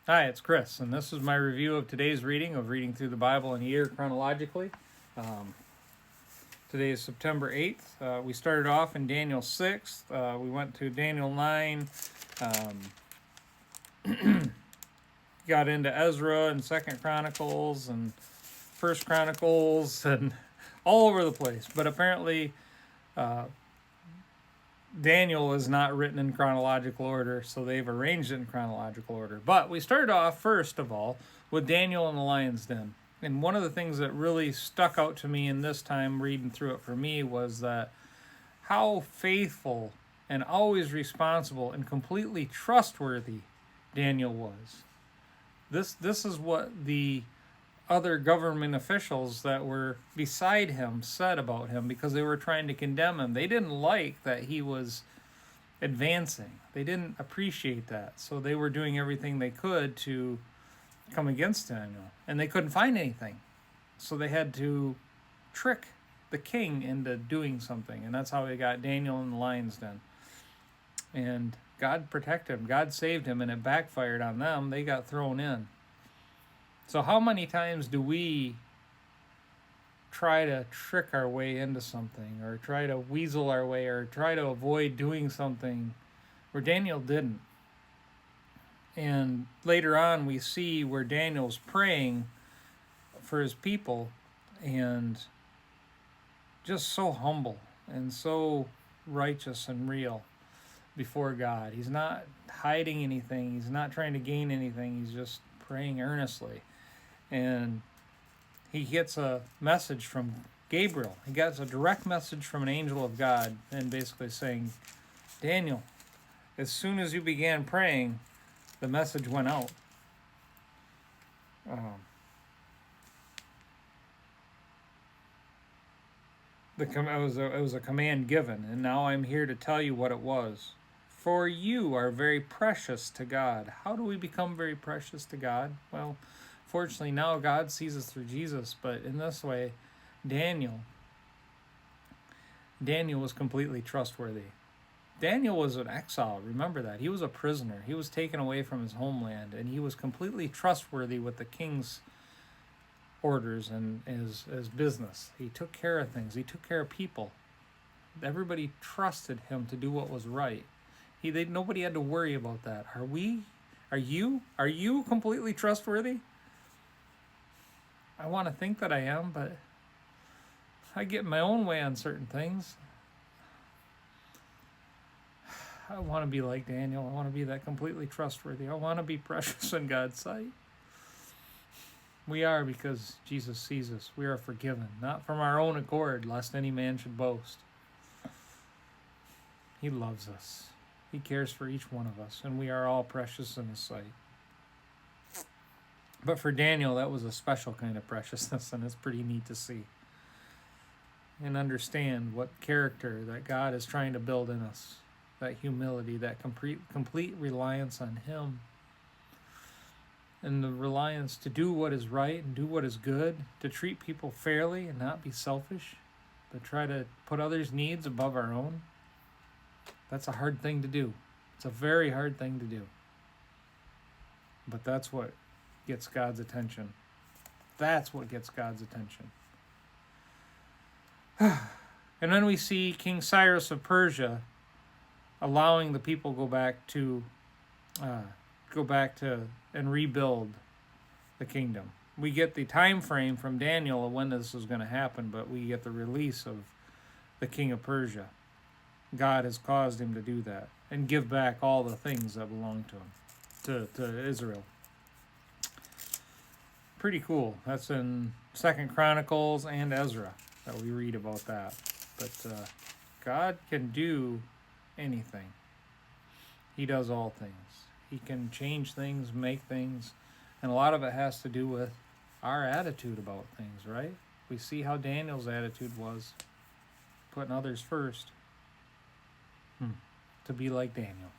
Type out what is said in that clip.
Hi, it's Chris, and this is my review of today's reading of Reading Through the Bible in a Year Chronologically. Today is September 8th. We started off in Daniel 6. We went to Daniel 9, got into Ezra and 2nd Chronicles and 1st Chronicles and all over the place. But apparently Daniel is not written in chronological order, so they've arranged it in chronological order. But we started off, first of all, with Daniel in the lion's den. And one of the things that really stuck out to me in this time reading through it for me was that how faithful and always responsible and completely trustworthy Daniel was. This is what the other government officials that were beside him said about him, because they were trying to condemn him. They didn't like that he was advancing. They didn't appreciate that. So they were doing everything they could to come against Daniel. And they couldn't find anything. So they had to trick the king into doing something. And that's how they got Daniel in the lion's den. And God protected him. God saved him, and it backfired on them. They got thrown in. So how many times do we try to trick our way into something, or try to weasel our way, or try to avoid doing something where Daniel didn't? And later on we see where Daniel's praying for his people, and just so humble and so righteous and real before God. He's not hiding anything. He's not trying to gain anything. He's just praying earnestly. And he gets a message from Gabriel. He gets a direct message from an angel of God, and basically saying, Daniel, as soon as you began praying, the message went out. It was a command given, and now I'm here to tell you what it was. For you are very precious to God. How do we become very precious to God? Well, fortunately, now God sees us through Jesus, but in this way, Daniel was completely trustworthy. Daniel was an exile, remember that. He was a prisoner. He was taken away from his homeland, and he was completely trustworthy with the king's orders and his business. He took care of things. He took care of people. Everybody trusted him to do what was right. Nobody had to worry about that. Are you completely trustworthy? I want to think that I am, but I get my own way on certain things. I want to be like Daniel. I want to be that completely trustworthy. I want to be precious in God's sight. We are, because Jesus sees us. We are forgiven, not from our own accord, lest any man should boast. He loves us. He cares for each one of us, and we are all precious in His sight. But for Daniel, that was a special kind of preciousness, and it's pretty neat to see and understand what character that God is trying to build in us. That humility, that complete reliance on Him, and the reliance to do what is right and do what is good, to treat people fairly and not be selfish, but try to put others' needs above our own. That's a hard thing to do. It's a very hard thing to do. But that's what gets God's attention. That's what gets God's attention. And then we see King Cyrus of Persia allowing the people go back to and rebuild the kingdom. We get the time frame from Daniel of when this is going to happen, but we get the release of the king of Persia. God has caused him to do that and give back all the things that belong to him, to Israel. Pretty cool. That's in 2nd Chronicles and Ezra that we read about that. But God can do anything. He does all things. He can change things, make things, and a lot of it has to do with our attitude about things, right? We see how Daniel's attitude was, putting others first. To be like Daniel.